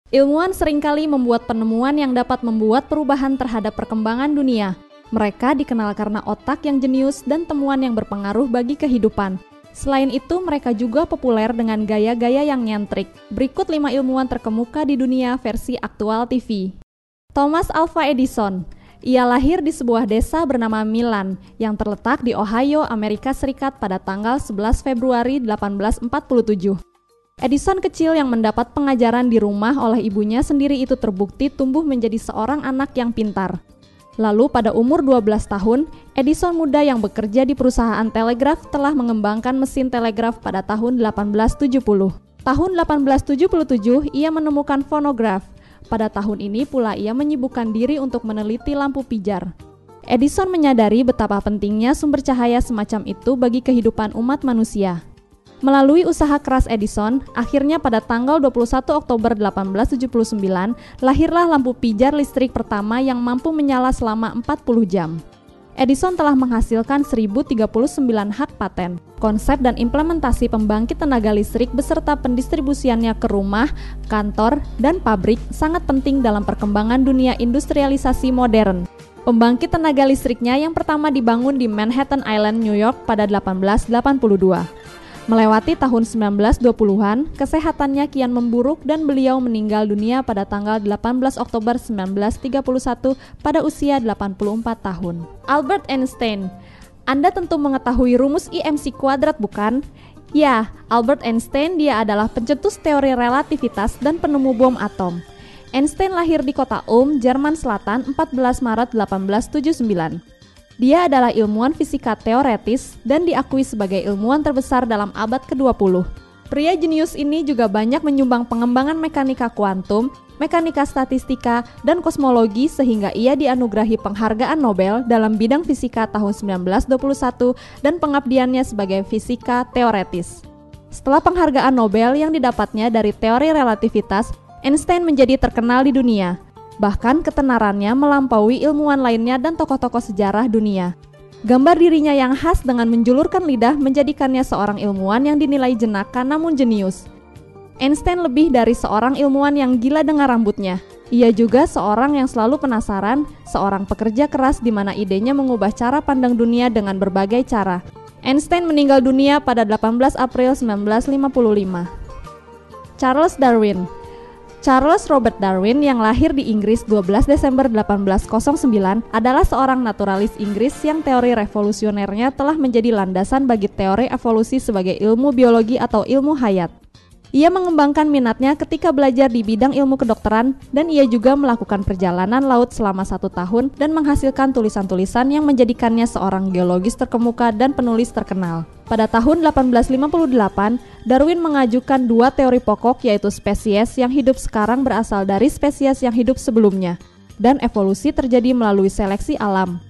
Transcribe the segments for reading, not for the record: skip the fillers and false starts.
Ilmuwan seringkali membuat penemuan yang dapat membuat perubahan terhadap perkembangan dunia. Mereka dikenal karena otak yang jenius dan temuan yang berpengaruh bagi kehidupan. Selain itu, mereka juga populer dengan gaya-gaya yang nyentrik. Berikut 5 ilmuwan terkemuka di dunia versi aktual TV. Thomas Alva Edison. Ia lahir di sebuah desa bernama Milan yang terletak di Ohio, Amerika Serikat pada tanggal 11 Februari 1847. Edison kecil yang mendapat pengajaran di rumah oleh ibunya sendiri itu terbukti tumbuh menjadi seorang anak yang pintar. Lalu pada umur 12 tahun, Edison muda yang bekerja di perusahaan telegraf telah mengembangkan mesin telegraf pada tahun 1870. Tahun 1877, ia menemukan fonograf. Pada tahun ini pula ia menyibukkan diri untuk meneliti lampu pijar. Edison menyadari betapa pentingnya sumber cahaya semacam itu bagi kehidupan umat manusia. Melalui usaha keras Edison, akhirnya pada tanggal 21 Oktober 1879, lahirlah lampu pijar listrik pertama yang mampu menyala selama 40 jam. Edison telah menghasilkan 1039 hak paten. Konsep dan implementasi pembangkit tenaga listrik beserta pendistribusiannya ke rumah, kantor, dan pabrik sangat penting dalam perkembangan dunia industrialisasi modern. Pembangkit tenaga listriknya yang pertama dibangun di Manhattan Island, New York pada 1882. Melewati tahun 1920-an, kesehatannya kian memburuk dan beliau meninggal dunia pada tanggal 18 Oktober 1931 pada usia 84 tahun. Albert Einstein. Anda tentu mengetahui rumus IMC kuadrat, bukan? Ya, Albert Einstein dia adalah pencetus teori relativitas dan penemu bom atom. Einstein lahir di kota Ulm, Jerman Selatan 14 Maret 1879. Dia adalah ilmuwan fisika teoretis dan diakui sebagai ilmuwan terbesar dalam abad ke-20. Pria jenius ini juga banyak menyumbang pengembangan mekanika kuantum, mekanika statistika, dan kosmologi sehingga ia dianugerahi penghargaan Nobel dalam bidang fisika tahun 1921 dan pengabdiannya sebagai fisika teoretis. Setelah penghargaan Nobel yang didapatnya dari teori relativitas, Einstein menjadi terkenal di dunia. Bahkan ketenarannya melampaui ilmuwan lainnya dan tokoh-tokoh sejarah dunia. Gambar dirinya yang khas dengan menjulurkan lidah menjadikannya seorang ilmuwan yang dinilai jenaka namun jenius. Einstein lebih dari seorang ilmuwan yang gila dengan rambutnya. Ia juga seorang yang selalu penasaran, seorang pekerja keras di mana idenya mengubah cara pandang dunia dengan berbagai cara. Einstein meninggal dunia pada 18 April 1955. Charles Darwin. Charles Robert Darwin yang lahir di Inggris 12 Desember 1809 adalah seorang naturalis Inggris yang teori revolusionernya telah menjadi landasan bagi teori evolusi sebagai ilmu biologi atau ilmu hayat. Ia mengembangkan minatnya ketika belajar di bidang ilmu kedokteran dan ia juga melakukan perjalanan laut selama 1 tahun dan menghasilkan tulisan-tulisan yang menjadikannya seorang geologis terkemuka dan penulis terkenal. Pada tahun 1858, Darwin mengajukan 2 teori pokok yaitu spesies yang hidup sekarang berasal dari spesies yang hidup sebelumnya dan evolusi terjadi melalui seleksi alam.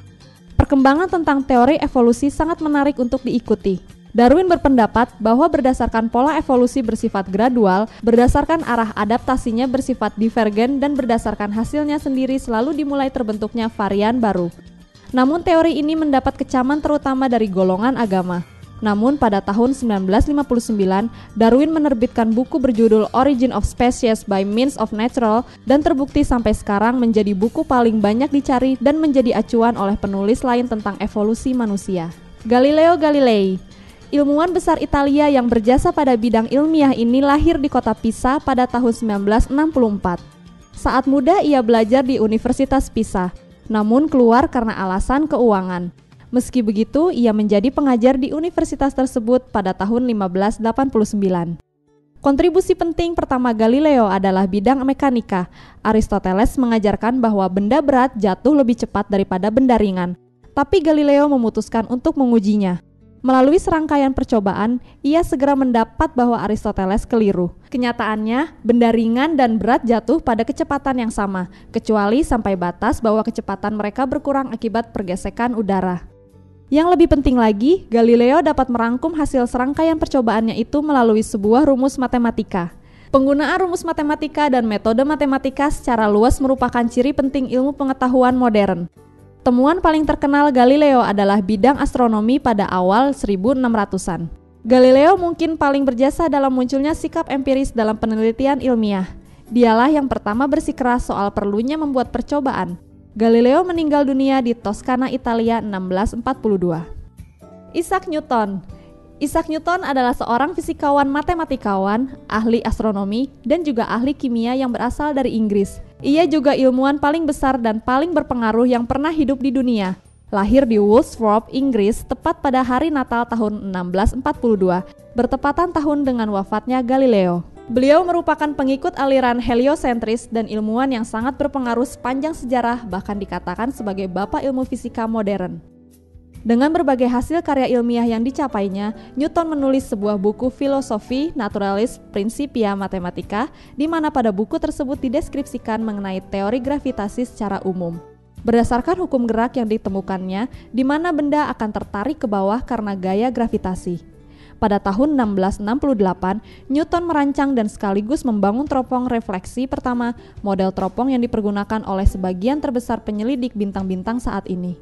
Perkembangan tentang teori evolusi sangat menarik untuk diikuti. Darwin berpendapat bahwa berdasarkan pola evolusi bersifat gradual, berdasarkan arah adaptasinya bersifat divergen dan berdasarkan hasilnya sendiri selalu dimulai terbentuknya varian baru. Namun teori ini mendapat kecaman terutama dari golongan agama. Namun pada tahun 1959, Darwin menerbitkan buku berjudul Origin of Species by Means of Natural dan terbukti sampai sekarang menjadi buku paling banyak dicari dan menjadi acuan oleh penulis lain tentang evolusi manusia. Galileo Galilei. Ilmuwan besar Italia yang berjasa pada bidang ilmiah ini lahir di kota Pisa pada tahun 1964. Saat muda ia belajar di Universitas Pisa, namun keluar karena alasan keuangan. Meski begitu, ia menjadi pengajar di universitas tersebut pada tahun 1589. Kontribusi penting pertama Galileo adalah bidang mekanika. Aristoteles mengajarkan bahwa benda berat jatuh lebih cepat daripada benda ringan, tapi Galileo memutuskan untuk mengujinya. Melalui serangkaian percobaan, ia segera mendapat bahwa Aristoteles keliru. Kenyataannya, benda ringan dan berat jatuh pada kecepatan yang sama, kecuali sampai batas bahwa kecepatan mereka berkurang akibat pergesekan udara. Yang lebih penting lagi, Galileo dapat merangkum hasil serangkaian percobaannya itu melalui sebuah rumus matematika. Penggunaan rumus matematika dan metode matematika secara luas merupakan ciri penting ilmu pengetahuan modern. Temuan paling terkenal Galileo adalah bidang astronomi pada awal 1600-an. Galileo mungkin paling berjasa dalam munculnya sikap empiris dalam penelitian ilmiah. Dialah yang pertama bersikeras soal perlunya membuat percobaan. Galileo meninggal dunia di Toskana, Italia 1642. Isaac Newton. Isaac Newton adalah seorang fisikawan matematikawan, ahli astronomi, dan juga ahli kimia yang berasal dari Inggris. Ia juga ilmuwan paling besar dan paling berpengaruh yang pernah hidup di dunia. Lahir di Woolsthorpe, Inggris, tepat pada hari Natal tahun 1642, bertepatan tahun dengan wafatnya Galileo. Beliau merupakan pengikut aliran heliosentris dan ilmuwan yang sangat berpengaruh sepanjang sejarah, bahkan dikatakan sebagai bapak ilmu fisika modern. Dengan berbagai hasil karya ilmiah yang dicapainya, Newton menulis sebuah buku filosofi Naturalis Principia Mathematica, di mana pada buku tersebut dideskripsikan mengenai teori gravitasi secara umum. Berdasarkan hukum gerak yang ditemukannya, di mana benda akan tertarik ke bawah karena gaya gravitasi. Pada tahun 1668, Newton merancang dan sekaligus membangun teropong refleksi pertama, model teropong yang dipergunakan oleh sebagian terbesar penyelidik bintang-bintang saat ini.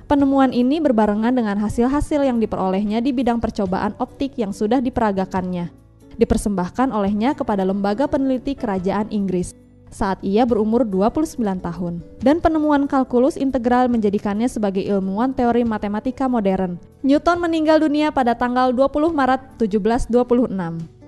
Penemuan ini berbarengan dengan hasil-hasil yang diperolehnya di bidang percobaan optik yang sudah diperagakannya. Dipersembahkan olehnya kepada lembaga peneliti kerajaan Inggris saat ia berumur 29 tahun. Dan penemuan kalkulus integral menjadikannya sebagai ilmuwan teori matematika modern. Newton meninggal dunia pada tanggal 20 Maret 1726.